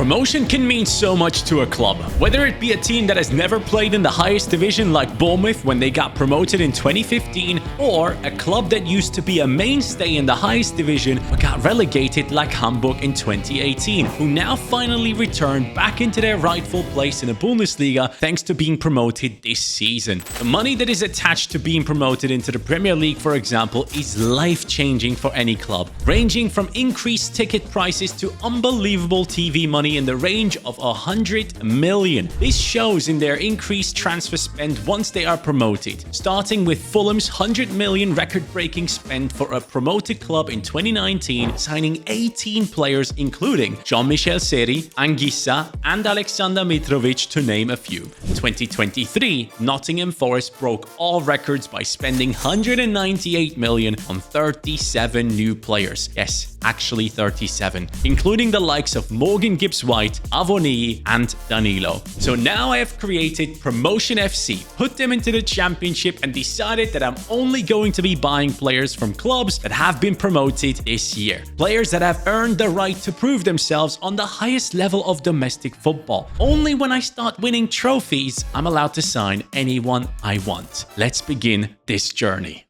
Promotion can mean so much to a club, whether it be a team that has never played in the highest division like Bournemouth when they got promoted in 2015, or a club that used to be a mainstay in the highest division but got relegated like Hamburg in 2018, who now finally returned back into their rightful place in the Bundesliga thanks to being promoted this season. The money that is attached to being promoted into the Premier League, for example, is life-changing for any club, ranging from increased ticket prices to unbelievable TV money in the range of 100 million. This shows in their increased transfer spend once they are promoted, starting with Fulham's 100 million record-breaking spend for a promoted club in 2019, signing 18 players including Jean-Michel Seri, Anguissa and Alexander Mitrovic, to name a few. 2023, Nottingham Forest broke all records by spending 198 million on 37 new players. Yes, actually 37, including the likes of Morgan Gibbs-White, Avoni and Danilo. So now I have created Promotion FC, put them into the championship and decided that I'm only going to be buying players from clubs that have been promoted this year. Players that have earned the right to prove themselves on the highest level of domestic football. Only when I start winning trophies, I'm allowed to sign anyone I want. Let's begin this journey.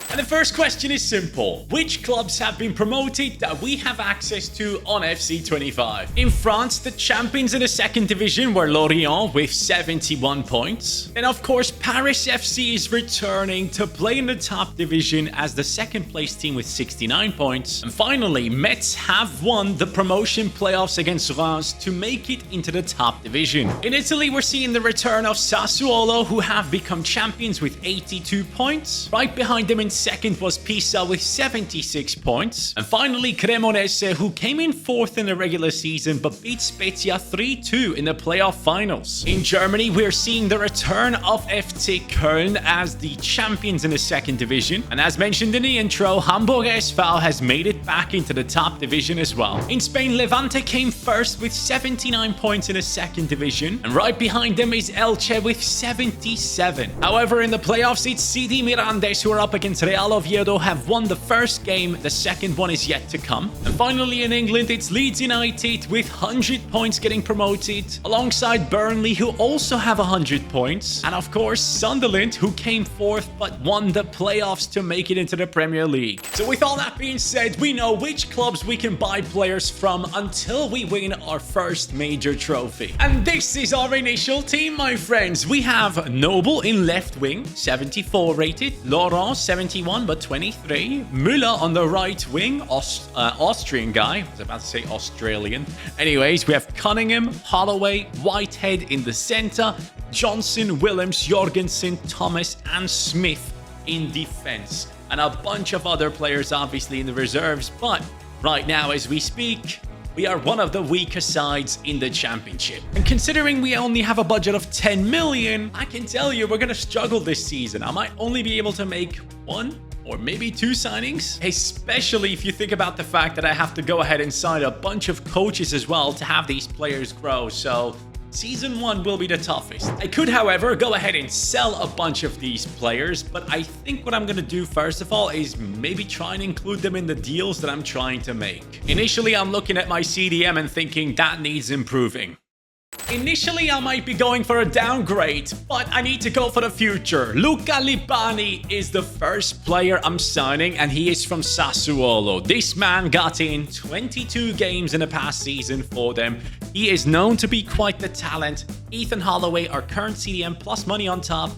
And the first question is simple. Which clubs have been promoted that we have access to on FC25? In France, the champions in the second division were Lorient with 71 points. Then of course, Paris FC is returning to play in the top division as the second place team with 69 points. And finally, Metz have won the promotion playoffs against Reims to make it into the top division. In Italy, we're seeing the return of Sassuolo, who have become champions with 82 points. Right behind them in second was Pisa with 76 points. And finally, Cremonese, who came in fourth in the regular season but beat Spezia 3-2 in the playoff finals. In Germany, we're seeing the return of FC Köln as the champions in the second division. And as mentioned in the intro, Hamburg SV has made it back into the top division as well. In Spain, Levante came first with 79 points in the second division. And right behind them is Elche with 77. However, in the playoffs, it's CD Mirandes who are up against Real Oviedo, have won the first game. The second one is yet to come. And finally in England, it's Leeds United with 100 points getting promoted, alongside Burnley, who also have 100 points. And of course, Sunderland, who came fourth but won the playoffs to make it into the Premier League. So with all that being said, we know which clubs we can buy players from until we win our first major trophy. And this is our initial team, my friends. We have Noble in left wing, 74 rated, Laurent 71 but 23, Müller on the right wing, Austrian guy, I was about to say Australian. Anyways, we have Cunningham, Holloway, Whitehead in the center, Johnson, Willems, Jorgensen, Thomas and Smith in defense, and a bunch of other players obviously in the reserves. But right now as we speak, we are one of the weaker sides in the championship. And considering we only have a budget of 10 million, I can tell you we're going to struggle this season. I might only be able to make one or maybe two signings, especially if you think about the fact that I have to go ahead and sign a bunch of coaches as well to have these players grow. So Season 1 will be the toughest. I could, however, go ahead and sell a bunch of these players, but I think what I'm going to do first of all is maybe try and include them in the deals that I'm trying to make. Initially, I'm looking at my CDM and thinking that needs improving. Initially, I might be going for a downgrade, but I need to go for the future. Luca Libani is the first player I'm signing, and he is from Sassuolo. This man got in 22 games in the past season for them. He is known to be quite the talent. Ethan Holloway, our current CDM, plus money on top.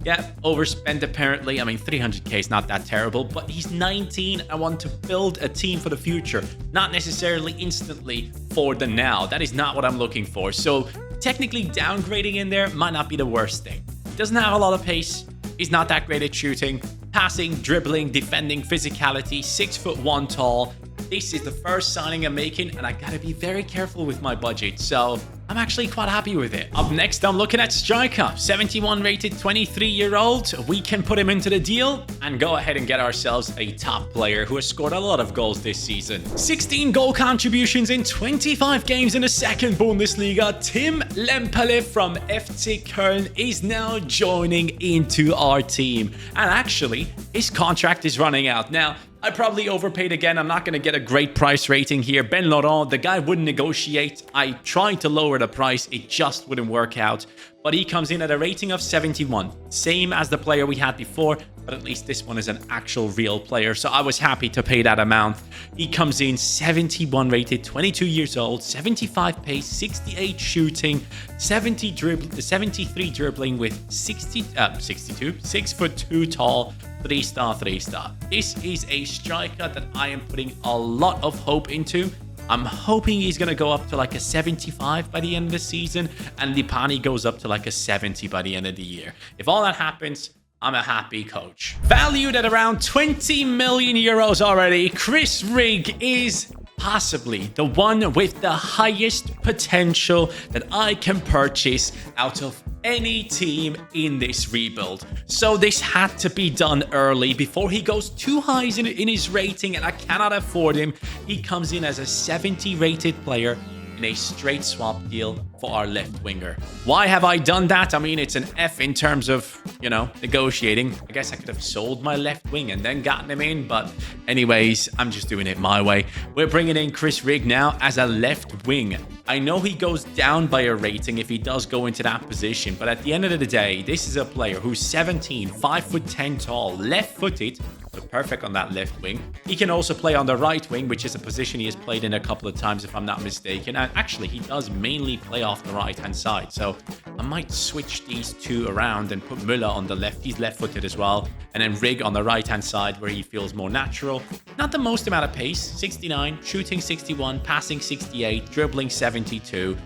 Yeah, overspent apparently. I mean, 300k is not that terrible, but he's 19. I want to build a team for the future, not necessarily instantly for the now. That is not what I'm looking for. So technically downgrading in there might not be the worst thing. He doesn't have a lot of pace. He's not that great at shooting, passing, dribbling, defending, physicality, 6'1" tall. This is the first signing I'm making, and I gotta be very careful with my budget. So I'm actually quite happy with it. Up next, I'm looking at striker, 71 rated, 23-year-old. We can put him into the deal and go ahead and get ourselves a top player who has scored a lot of goals this season. 16 goal contributions in 25 games in the second Bundesliga. Tim Lempele from FC Köln is now joining into our team. And actually, his contract is running out. Now, I probably overpaid again. I'm not going to get a great price rating here. Ben Laurent, the guy wouldn't negotiate. I tried to lower the price. It just wouldn't work out. But he comes in at a rating of 71. Same as the player we had before, but at least this one is an actual real player. So I was happy to pay that amount. He comes in 71 rated, 22 years old, 75 pace, 68 shooting, 73 dribbling with 62, 6'2" tall, 3-star, 3-star. This is a striker that I am putting a lot of hope into. I'm hoping he's going to go up to like a 75 by the end of the season, and Lipani goes up to like a 70 by the end of the year. If all that happens, I'm a happy coach. Valued at around 20 million euros already, Chris Rigg is possibly the one with the highest potential that I can purchase out of any team in this rebuild. So this had to be done early before he goes too high in his rating, and I cannot afford him. He comes in as a 70 rated player in a straight swap deal for our left winger. Why have I done that? I mean, it's an F in terms of, you know, negotiating. I guess I could have sold my left wing and then gotten him in, but anyways, I'm just doing it my way. We're bringing in Chris Rigg now as a left wing. I know he goes down by a rating if he does go into that position, but at the end of the day, this is a player who's 17, 5'10" tall, left-footed, so perfect on that left wing. He can also play on the right wing, which is a position he has played in a couple of times, if I'm not mistaken. And actually, he does mainly play off the right-hand side. So I might switch these two around and put Müller on the left. He's left-footed as well. And then Rigg on the right-hand side where he feels more natural. Not the most amount of pace, 69, shooting 61, passing 68, dribbling 72,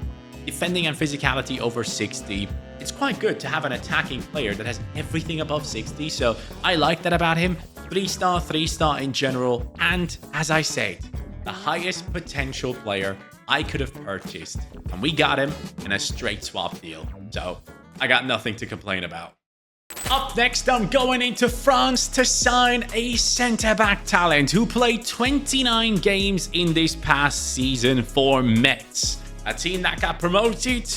defending and physicality over 60. It's quite good to have an attacking player that has everything above 60. So I like that about him. 3-star, 3-star in general. And as I said, the highest potential player I could have purchased. And we got him in a straight swap deal. So I got nothing to complain about. Up next, I'm going into France to sign a centre-back talent who played 29 games in this past season for Metz, a team that got promoted,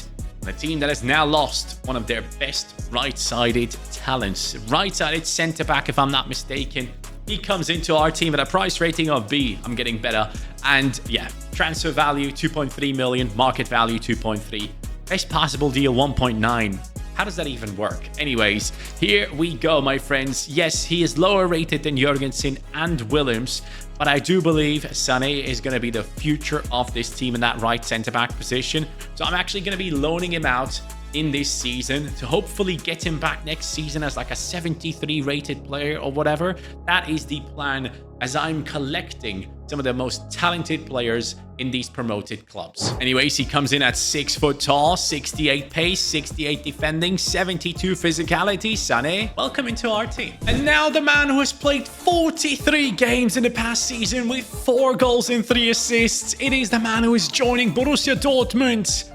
a team that has now lost one of their best right-sided talents. Right-sided centre-back, if I'm not mistaken. He comes into our team at a price rating of B. I'm getting better. And yeah, transfer value 2.3 million, market value 2.3. Best possible deal 1.9. How does that even work? Anyways, here we go, my friends. Yes, he is lower rated than Jurgensen and Willems, but I do believe Sané is going to be the future of this team in that right centre-back position. So I'm actually going to be loaning him out in this season to hopefully get him back next season as like a 73 rated player or whatever. That is the plan as I'm collecting some of the most talented players in these promoted clubs. Anyways, he comes in at 6 foot tall, 68 pace, 68 defending, 72 physicality. Sané, welcome into our team. And now the man who has played 43 games in the past season with 4 goals and 3 assists. It is the man who is joining Borussia Dortmund,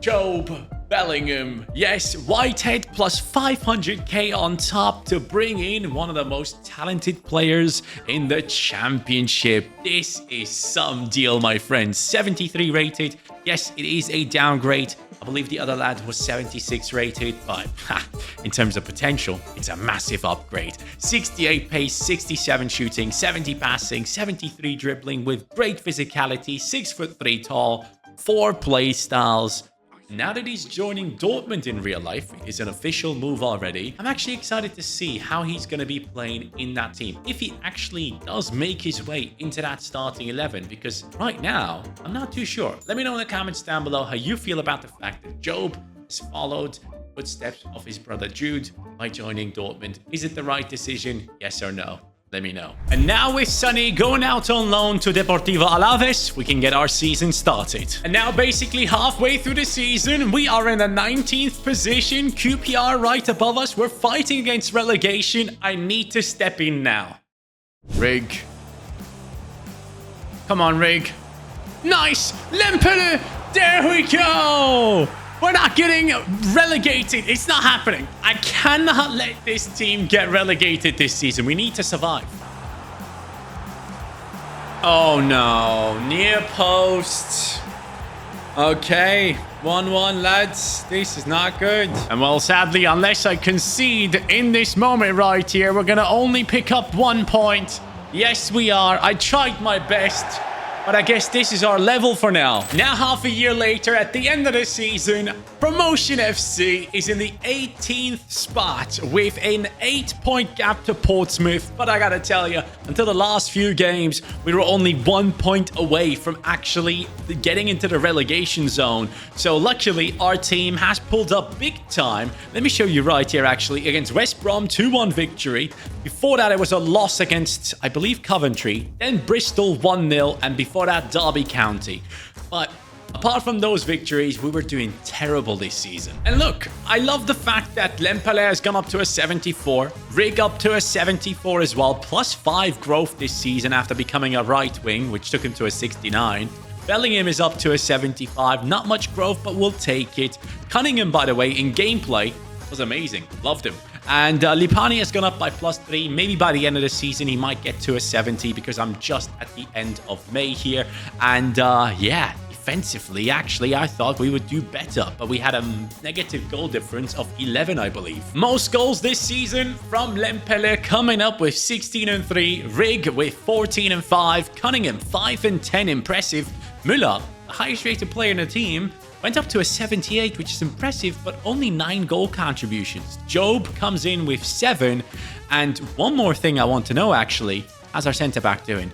Jobe Bellingham. Yes, Whitehead plus 500k on top to bring in one of the most talented players in the championship. This is some deal, my friends. 73 rated. Yes, it is a downgrade. I believe the other lad was 76 rated, but in terms of potential, it's a massive upgrade. 68 pace, 67 shooting, 70 passing, 73 dribbling with great physicality, 6'3" tall, 4 play styles. Now that he's joining Dortmund in real life, it's an official move already. I'm actually excited to see how he's going to be playing in that team. If he actually does make his way into that starting 11, because right now, I'm not too sure. Let me know in the comments down below how you feel about the fact that Jobe has followed footsteps of his brother Jude by joining Dortmund. Is it the right decision? Yes or no? Let me know. And now with Sonny going out on loan to Deportivo Alaves, we can get our season started. And now basically halfway through the season, we are in the 19th position. QPR right above us. We're fighting against relegation. I need to step in now. Rigg. Come on, Rigg. Nice. Lempele. There we go. We're not getting relegated. It's not happening. I cannot let this team get relegated this season. We need to survive. Oh, no. Near post. Okay. 1-1, lads. This is not good. And well, sadly, unless I concede in this moment right here, we're going to only pick up 1 point. Yes, we are. I tried my best, but I guess this is our level for now. Now, half a year later, at the end of the season, Promotion FC is in the 18th spot with an 8-point gap to Portsmouth. But I gotta tell you, until the last few games, we were only 1 point away from actually getting into the relegation zone. So luckily, our team has pulled up big time. Let me show you right here, actually, against West Brom, 2-1 victory. Before that, it was a loss against, I believe, Coventry. Then Bristol, 1-0. And before that, Derby County. But apart from those victories, we were doing terrible this season. And look, I love the fact that Lempele has gone up to a 74, Rig up to a 74 as well, +5 growth this season after becoming a right wing, which took him to a 69. Bellingham is up to a 75, not much growth, but we'll take it. Cunningham, by the way, in gameplay, was amazing. Loved him. And Lipani has gone up by +3. Maybe by the end of the season, he might get to a 70 because I'm just at the end of May here. And yeah, defensively, actually, I thought we would do better. But we had a negative goal difference of 11, I believe. Most goals this season from Lempele, coming up with 16-3. Rig with 14-5. Cunningham, 5-10. Impressive. Müller, the highest rated player in the team, went up to a 78, which is impressive, but only 9 goal contributions. Jobe comes in with 7. And one more thing I want to know, actually, how's our centre-back doing?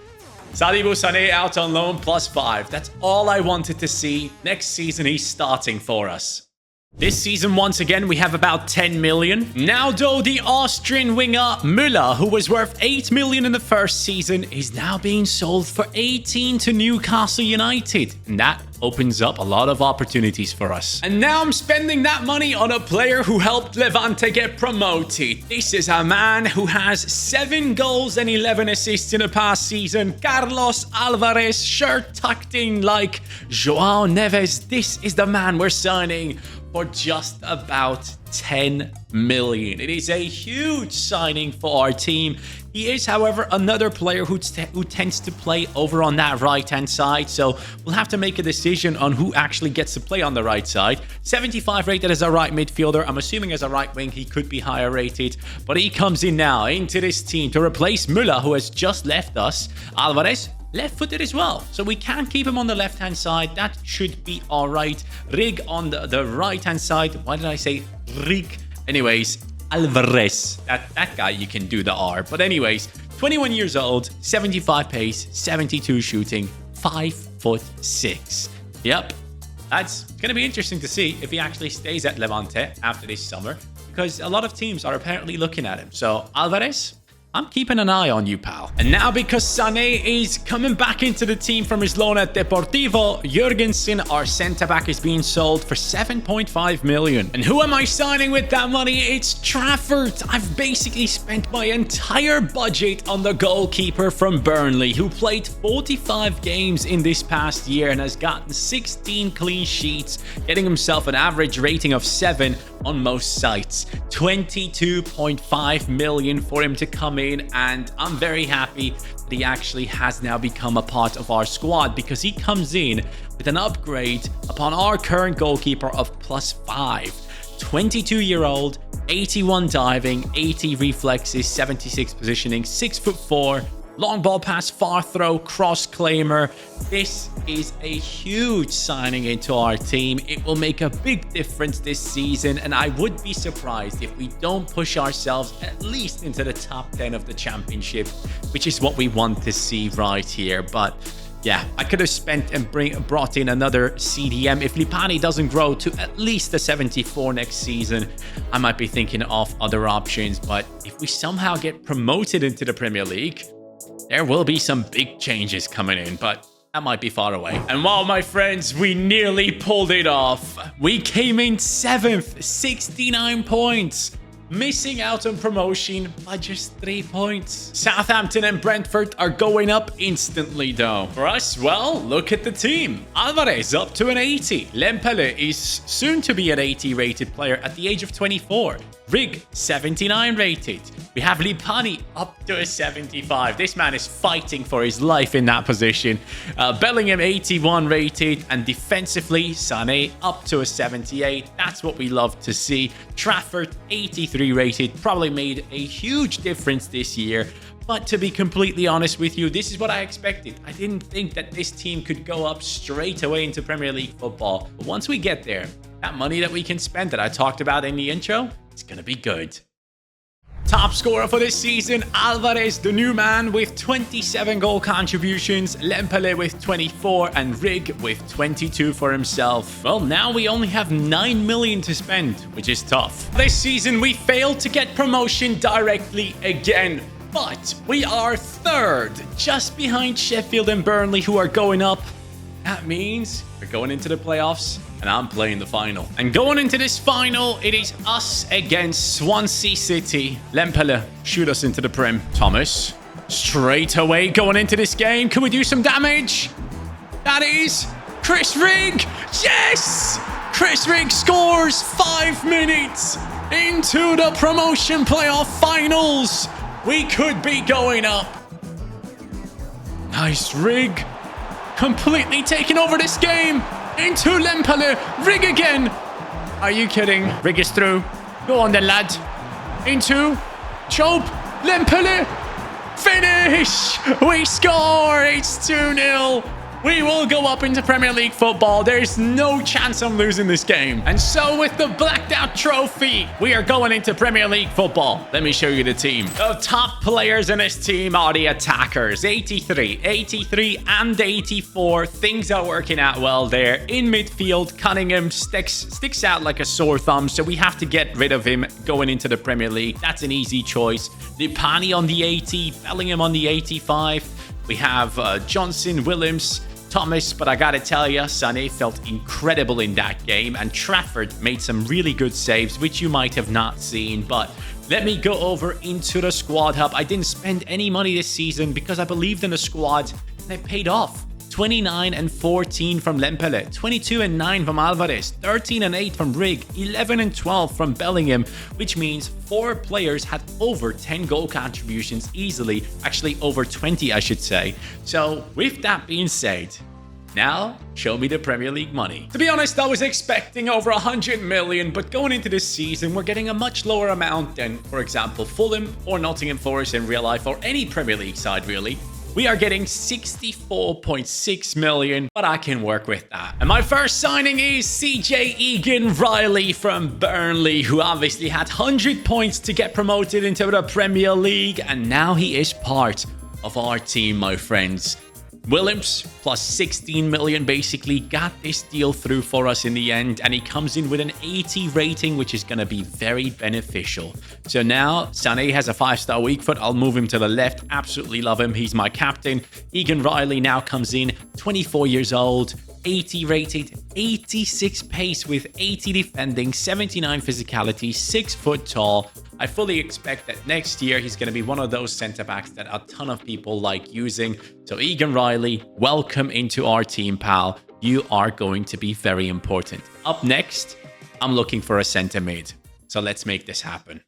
Sadibou Sané out on loan, +5. That's all I wanted to see. Next season, he's starting for us. This season, once again, we have about 10 million. Now, though, the Austrian winger Müller, who was worth 8 million in the first season, is now being sold for 18 to Newcastle United. And that opens up a lot of opportunities for us. And now I'm spending that money on a player who helped Levante get promoted. This is a man who has 7 goals and 11 assists in the past season. Carlos Alvarez, shirt tucked in like Joao Neves. This is the man we're signing for just about 10 million. It is a huge signing for our team. He is, however, another player who tends to play over on that right-hand side. So we'll have to make a decision on who actually gets to play on the right side. 75 rated as a right midfielder. I'm assuming as a right wing, he could be higher rated. But he comes in now into this team to replace Müller, who has just left us. Alvarez, left-footed as well. So we can keep him on the left-hand side. That should be all right. Rig on the right-hand side. Why did I say Rig? Anyways, Alvarez. That guy, you can do the R. But anyways, 21 years old, 75 pace, 72 shooting, 5'6". Yep. That's going to be interesting to see if he actually stays at Levante after this summer, because a lot of teams are apparently looking at him. So Alvarez, I'm keeping an eye on you, pal. And now, because Sané is coming back into the team from his loan at Deportivo, Jurgensen, our centre-back, is being sold for 7.5 million. And who am I signing with that money? It's Trafford. I've basically spent my entire budget on the goalkeeper from Burnley, who played 45 games in this past year and has gotten 16 clean sheets, getting himself an average rating of 7 on most sites. 22.5 million for him to come in, and I'm very happy that he actually has now become a part of our squad, because he comes in with an upgrade upon our current goalkeeper of +5. 22-year-old, 81 diving, 80 reflexes, 76 positioning, 6'4", long ball pass, far throw, cross claimer. This is a huge signing into our team. It will make a big difference this season, and I would be surprised if we don't push ourselves at least into the top 10 of the championship, which is what we want to see right here. But yeah, I could have spent and brought in another CDM. If Lipani doesn't grow to at least a 74 next season, I might be thinking of other options. But if we somehow get promoted into the Premier League, there will be some big changes coming in, but that might be far away. And wow, my friends, we nearly pulled it off. We came in 7th, 69 points. Missing out on promotion by just 3 points. Southampton and Brentford are going up instantly, though. For us, well, look at the team. Alvarez up to an 80. Lempele is soon to be an 80 rated player at the age of 24. Rig, 79 rated. We have Lipani up to a 75. This man is fighting for his life in that position. Bellingham, 81 rated. And defensively, Sané up to a 78. That's what we love to see. Trafford, 83 rated. Probably made a huge difference this year. But to be completely honest with you, this is what I expected. I didn't think that this team could go up straight away into Premier League football. But once we get there, that money that we can spend that I talked about in the intro, it's going to be good. Top scorer for this season, Alvarez, the new man, with 27 goal contributions, Lempele with 24, and Rig with 22 for himself. Well, now we only have 9 million to spend, which is tough. This season, we failed to get promotion directly again. But we are third, just behind Sheffield and Burnley, who are going up. That means we're going into the playoffs, and I'm playing the final. And going into this final, it is us against Swansea City. Lempele, shoot us into the Prem. Thomas, straight away going into this game. Can we do some damage? That is Chris Rigg. Yes! Chris Rigg scores 5 minutes into the promotion playoff finals. We could be going up. Nice Rigg. Completely taking over this game. Into Lempele. Rigg again. Are you kidding? Rigg is through. Go on then, lad. Into Jobe. Lempele. Finish. We score. It's 2-0. We will go up into Premier League football. There's no chance I'm losing this game. And so with the blacked out trophy, we are going into Premier League football. Let me show you the team. The top players in this team are the attackers. 83, 83, and 84. Things are working out well there. In midfield, Cunningham sticks out like a sore thumb, so we have to get rid of him going into the Premier League. That's an easy choice. Lipani on the 80, Bellingham on the 85. We have Johnson, Williams, Thomas, but I gotta tell you, Sané felt incredible in that game, and Trafford made some really good saves, which you might have not seen. But let me go over into the squad hub. I didn't spend any money this season because I believed in the squad, and it paid off. 29 and 14 from Lempele, 22 and 9 from Alvarez, 13 and 8 from Rigg, 11 and 12 from Bellingham, which means 4 players had over 10 goal contributions easily. Actually, over 20, I should say. So, with that being said, now, show me the Premier League money. To be honest, I was expecting over 100 million, but going into this season, we're getting a much lower amount than, for example, Fulham or Nottingham Forest in real life, or any Premier League side, really. We are getting 64.6 million, but I can work with that. And my first signing is CJ Egan Riley from Burnley, who obviously had 100 points to get promoted into the Premier League, and now he is part of our team, my friends. Williams, plus 16 million, basically got this deal through for us in the end, and he comes in with an 80 rating, which is going to be very beneficial. So now, Sané has a 5-star weak foot. I'll move him to the left. Absolutely love him. He's my captain. Egan Riley now comes in, 24 years old, 80 rated, 86 pace with 80 defending, 79 physicality, 6 foot tall. I fully expect that next year he's going to be one of those centre-backs that a ton of people like using. So Egan Riley, welcome into our team, pal. You are going to be very important. Up next, I'm looking for a centre-mid. So let's make this happen.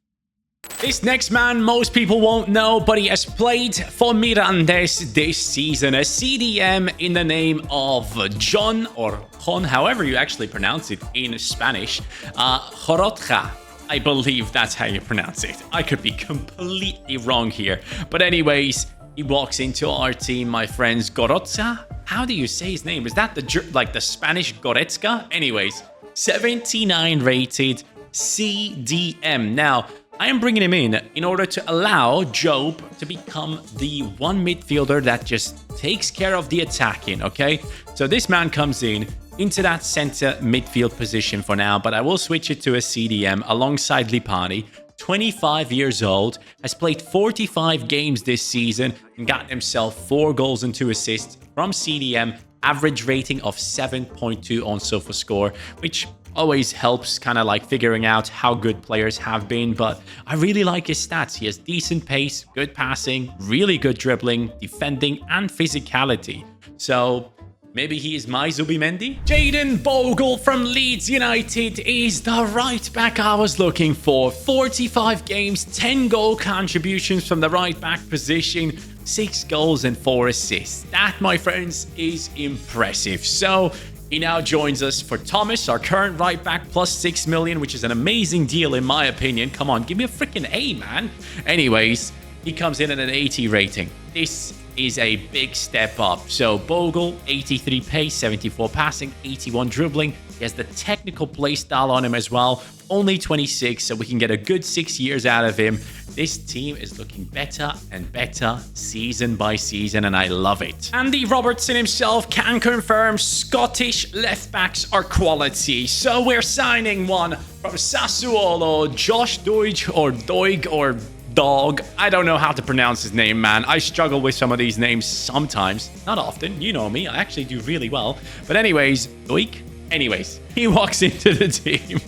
This next man, most people won't know, but he has played for Mirandes this season. A CDM in the name of John, or Jon, however you actually pronounce it in Spanish. Jorotja. I believe that's how you pronounce it. I could be completely wrong here. But anyways, he walks into our team, my friends. Goretzka? How do you say his name? Is that the Spanish Goretzka? Anyways, 79 rated CDM. Now, I am bringing him in order to allow Jobe to become the one midfielder that just takes care of the attacking, okay? So this man comes into that center midfield position for now, but I will switch it to a CDM alongside Lipani. 25 years old, has played 45 games this season and got himself 4 goals and 2 assists from CDM, average rating of 7.2 on SofaScore, which always helps kind of like figuring out how good players have been. But I really like his stats. He has decent pace, good passing, really good dribbling, defending, and physicality. So maybe he is my Zubimendi. Jayden Bogle from Leeds United is the right back I was looking for. 45 games, 10 goal contributions from the right back position, 6 goals and 4 assists. That, my friends, is impressive. So he now joins us for Thomas, our current right back, plus 6 million, which is an amazing deal in my opinion. Come on, give me a freaking A, man. Anyways, he comes in at an 80 rating. This is a big step up. So Bogle, 83 pace, 74 passing, 81 dribbling. He has the technical play style on him as well. Only 26, so we can get a good 6 years out of him. This team is looking better and better season by season, and I love it. Andy Robertson himself can confirm Scottish left backs are quality. So we're signing one from Sassuolo, Josh Doig or Dog. I don't know how to pronounce his name, man. I struggle with some of these names sometimes. Not often. You know me. I actually do really well. But anyways, Doig. Anyways, he walks into the team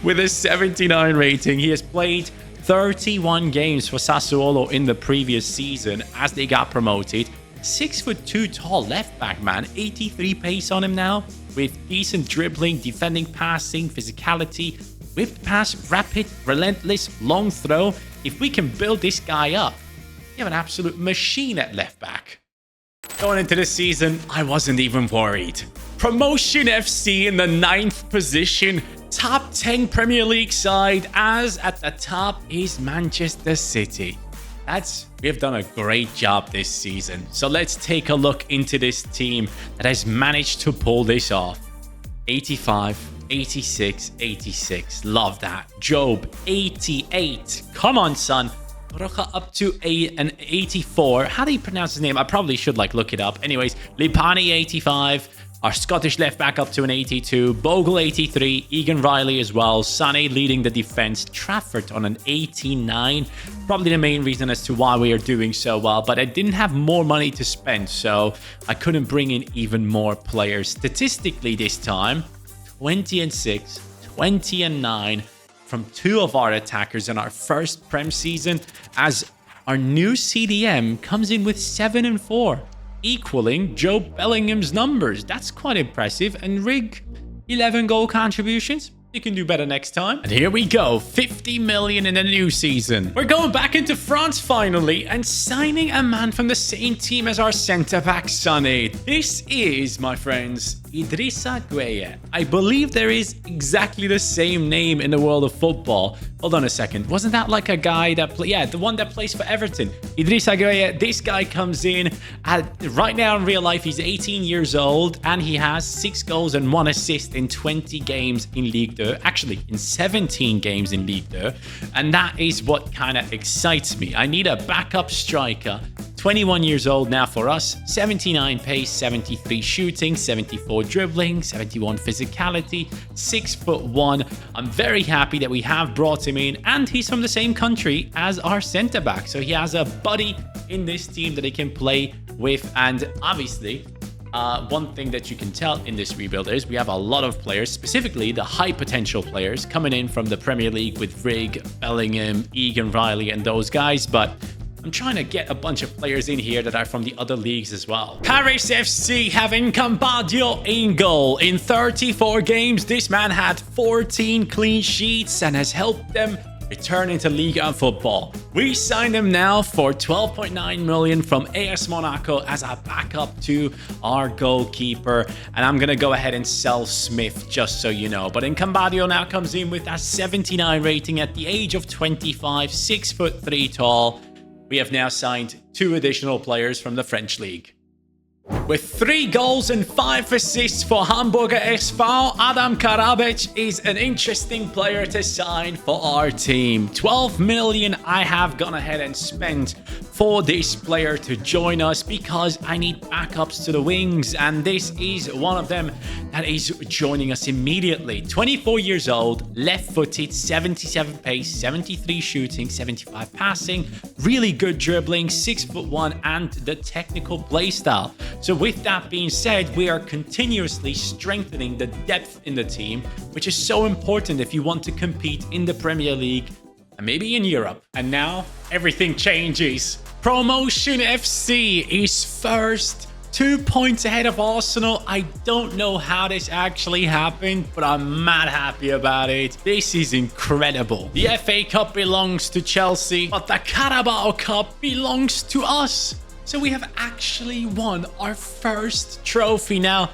with a 79 rating. He has played 31 games for Sassuolo in the previous season as they got promoted. 6'2" tall left back, man. 83 pace on him now with decent dribbling, defending, passing, physicality, whipped pass, rapid, relentless, long throw. If we can build this guy up, you have an absolute machine at left back. Going into this season, I wasn't even worried. Promotion FC in the 9th position. Top 10 Premier League side, as at the top is Manchester City. We have done a great job this season. So let's take a look into this team that has managed to pull this off. 85, 86, 86. Love that. Jobe, 88. Come on, son. Rocha up to an 84. How do you pronounce his name? I probably should look it up. Anyways, Lipani, 85. Our Scottish left back up to an 82. Bogle, 83. Egan Riley as well. Sané leading the defense. Trafford on an 89. Probably the main reason as to why we are doing so well. But I didn't have more money to spend, so I couldn't bring in even more players. Statistically this time, 20 and 6, 20 and 9 from 2 of our attackers in our first Prem season, as our new CDM comes in with 7 and 4. Equaling Jobe Bellingham's numbers. That's quite impressive. And Rig, 11 goal contributions. You can do better next time. And here we go. 50 million in a new season. We're going back into France finally and signing a man from the same team as our centre-back, Sané. This is, my friends, Idrissa Gueye. I believe there is exactly the same name in the world of football. Hold on a second. Wasn't that like a guy that yeah, the one that plays for Everton? Idrissa Gueye. This guy comes in right now in real life. He's 18 years old and he has 6 goals and 1 assist in 20 games in Ligue 2. Actually, in 17 games in Ligue 2. And that is what kind of excites me. I need a backup striker. 21 years old now for us, 79 pace, 73 shooting, 74 dribbling, 71 physicality, 6'1". I'm very happy that we have brought him in, and he's from the same country as our centre back, so he has a buddy in this team that he can play with. And obviously, one thing that you can tell in this rebuild is we have a lot of players, specifically the high potential players coming in from the Premier League with Rig, Bellingham, Egan Riley, and those guys, but I'm trying to get a bunch of players in here that are from the other leagues as well. Paris FC having Cambadio in goal. In 34 games, this man had 14 clean sheets and has helped them return into Ligue 1 football. We signed him now for 12.9 million from AS Monaco as a backup to our goalkeeper. And I'm going to go ahead and sell Smith, just so you know. But then Cambadio now comes in with a 79 rating at the age of 25, 6'3" tall. We have now signed 2 additional players from the French league. With 3 goals and 5 assists for Hamburger SV, Adam Karabec is an interesting player to sign for our team. 12 million I have gone ahead and spent for this player to join us because I need backups to the wings, and this is one of them that is joining us immediately. 24 years old, left-footed, 77 pace, 73 shooting, 75 passing, really good dribbling, 6'1", and the technical play style. So with that being said, we are continuously strengthening the depth in the team, which is so important if you want to compete in the Premier League and maybe in Europe. And now everything changes. Promotion FC is first, 2 points ahead of Arsenal. I don't know how this actually happened, but I'm mad happy about it. This is incredible. The FA Cup belongs to Chelsea, but the Carabao Cup belongs to us. So we have actually won our first trophy. Now,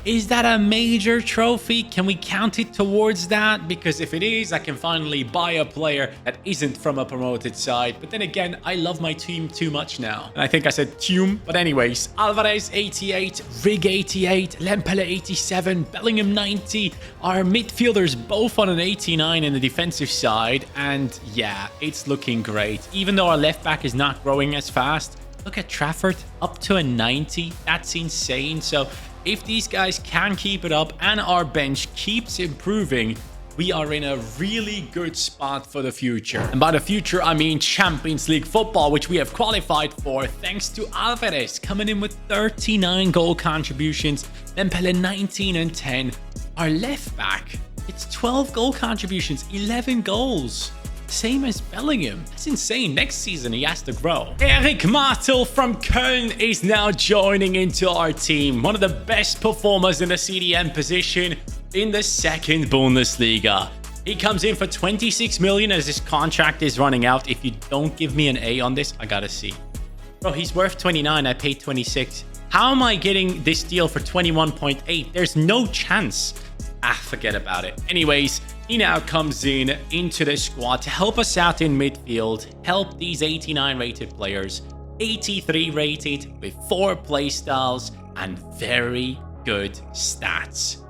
Is that a major trophy? Can we count it towards that? Because if it is, I can finally buy a player that isn't from a promoted side. But then again, I love my team too much now. And I think I said team. But anyways, Alvarez 88, Rig 88, Lempele 87, Bellingham 90. Our midfielders both on an 89 in the defensive side. And yeah, it's looking great. Even though our left back is not growing as fast. Look at Trafford, up to a 90. That's insane. So if these guys can keep it up and our bench keeps improving, we are in a really good spot for the future. And by the future, I mean Champions League football, which we have qualified for thanks to Alvarez coming in with 39 goal contributions, then Pele 19 and 10. Our left back, it's 12 goal contributions, 11 goals. Same as Bellingham. That's insane. Next season, he has to grow. Eric Martel from Köln is now joining into our team. One of the best performers in the CDM position in the second Bundesliga. He comes in for 26 million as his contract is running out. If you don't give me an A on this, I gotta see. Bro, he's worth 29. I paid 26. How am I getting this deal for 21.8? There's no chance. Forget about it. Anyways, he now comes in into the squad to help us out in midfield, help these 89 rated players, 83 rated with 4 play styles and very good stats.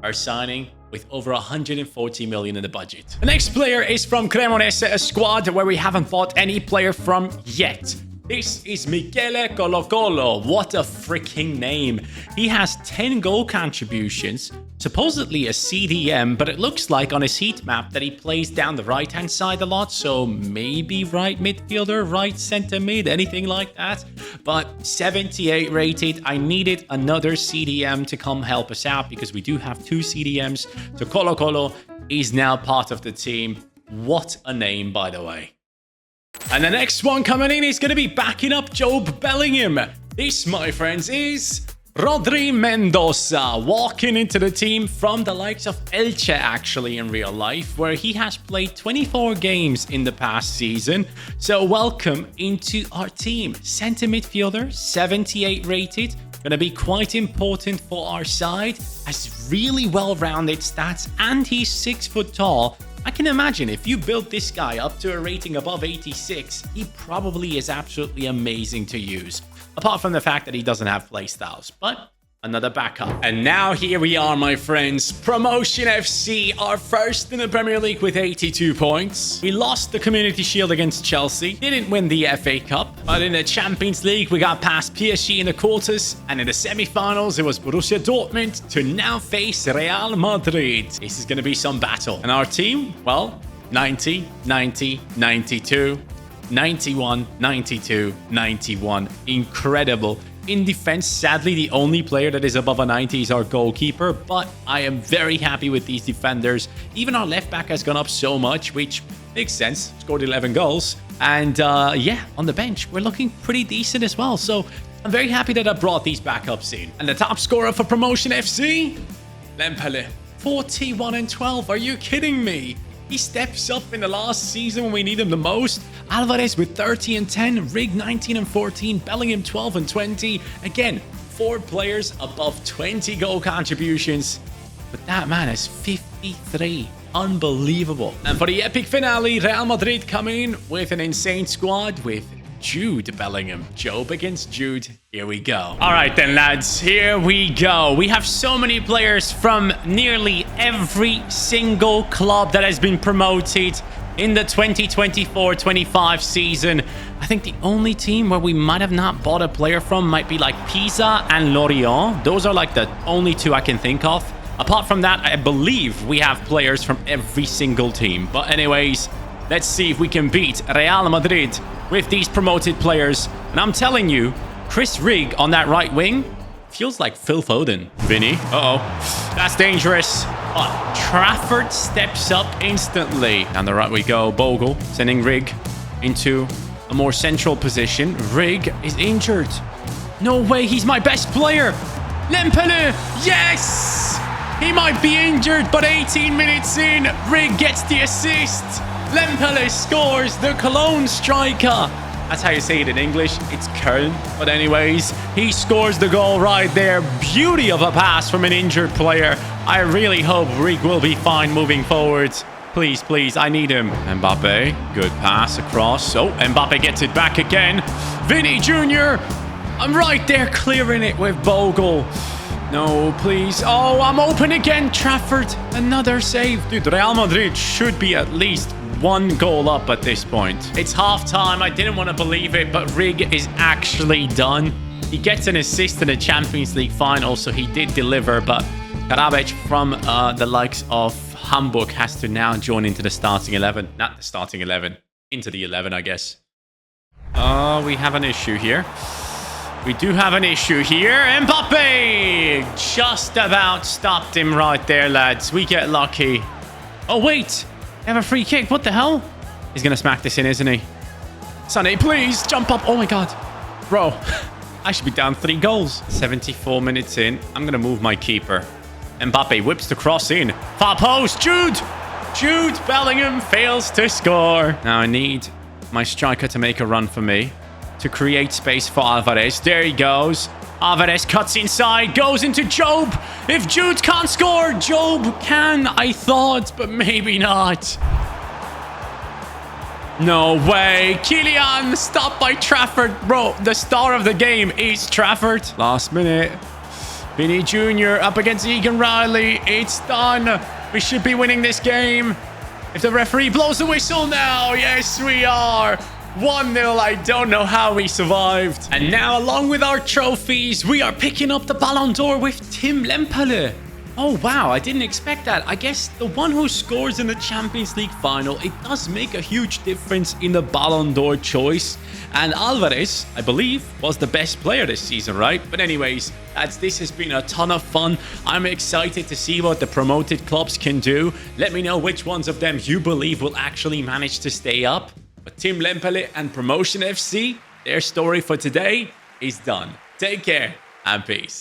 Our signing with over 140 million in the budget. The next player is from Cremonese, a squad where we haven't bought any player from yet. This is Michele Colo-Colo. What a freaking name. He has 10 goal contributions, supposedly a CDM, but it looks like on his heat map that he plays down the right-hand side a lot, so maybe right midfielder, right center mid, anything like that. But 78 rated. I needed another CDM to come help us out because we do have 2 CDMs. So Colo-Colo is now part of the team. What a name, by the way. And the next one coming in is going to be backing up Jobe Bellingham. This, my friends, is Rodri Mendoza, walking into the team from the likes of Elche, actually, in real life, where he has played 24 games in the past season. So welcome into our team. Center midfielder, 78 rated. Going to be quite important for our side. Has really well-rounded stats, and he's 6 foot tall. I can imagine if you build this guy up to a rating above 86, he probably is absolutely amazing to use. Apart from the fact that he doesn't have playstyles, but another backup. And now here we are, my friends. Promotion FC, our first in the Premier League with 82 points. We lost the Community Shield against Chelsea. Didn't win the FA Cup. But in the Champions League, we got past PSG in the quarters. And in the semi-finals, it was Borussia Dortmund to now face Real Madrid. This is going to be some battle. And our team, well, 90, 90, 92, 91, 92, 91. Incredible. In defense, sadly, the only player that is above a 90 is our goalkeeper, but I am very happy with these defenders. Even our left back has gone up so much, which makes sense. Scored 11 goals. And yeah, on the bench, we're looking pretty decent as well. So I'm very happy that I brought these backups in. And the top scorer for Promotion FC, Lempele, 41 and 12. Are you kidding me? He steps up in the last season when we need him the most. Alvarez with 30 and 10, Rig 19 and 14, Bellingham 12 and 20. Again, 4 players above 20 goal contributions. But that man has 53. Unbelievable. And for the epic finale, Real Madrid come in with an insane squad with Jude Bellingham. Jobe against Jude. Here we go. All right then, lads. Here we go. We have so many players from nearly every single club that has been promoted in the 2024-25 season. I think the only team where we might have not bought a player from might be like Pisa and Lorient. Those are like the only 2 I can think of. Apart from that, I believe we have players from every single team. But anyways, let's see if we can beat Real Madrid with these promoted players. And I'm telling you, Chris Rig on that right wing feels like Phil Foden. Vinny, that's dangerous. But Trafford steps up instantly. Down the right we go. Bogle sending Rig into a more central position. Rig is injured. No way, he's my best player. Lempele, yes! He might be injured, but 18 minutes in, Rig gets the assist. Lempele scores, the Cologne striker. That's how you say it in English. It's Köln. But anyways, he scores the goal right there. Beauty of a pass from an injured player. I really hope Rig will be fine moving forward. Please, please, I need him. Mbappe, good pass across. Oh, Mbappe gets it back again. Vinny Jr., I'm right there clearing it with Bogle. No, please. Oh, I'm open again, Trafford. Another save. Dude, Real Madrid should be at least 1 goal up at this point. It's half-time. I didn't want to believe it, but Rig is actually done. He gets an assist in the Champions League final, so he did deliver, but Karabec from the likes of Hamburg has to now join into the starting 11. Not the starting 11. Into the 11, I guess. We have an issue here. We do have an issue here. Mbappe just about stopped him right there, lads. We get lucky. Oh, wait. They have a free kick. What the hell? He's going to smack this in, isn't he? Sonny, please jump up. Oh, my God. Bro, I should be down 3 goals. 74 minutes in. I'm going to move my keeper. Mbappe whips the cross in. Far post. Jude. Bellingham fails to score. Now I need my striker to make a run for me, to create space for Alvarez. There he goes. Alvarez cuts inside, goes into Jobe. If Jude can't score, Jobe can, I thought, but maybe not. No way. Kylian, stopped by Trafford. Bro, the star of the game is Trafford. Last minute. Vinny Jr. up against Egan Riley. It's done. We should be winning this game. If the referee blows the whistle now. Yes, we are. 1-0. I don't know how we survived. And now, along with our trophies, we are picking up the Ballon d'Or with Tim Lempele. Oh, wow. I didn't expect that. I guess the one who scores in the Champions League final, it does make a huge difference in the Ballon d'Or choice. And Alvarez, I believe, was the best player this season, right? But anyways, this has been a ton of fun. I'm excited to see what the promoted clubs can do. Let me know which ones of them you believe will actually manage to stay up. But Tim Lempele and Promotion FC, their story for today is done. Take care and peace.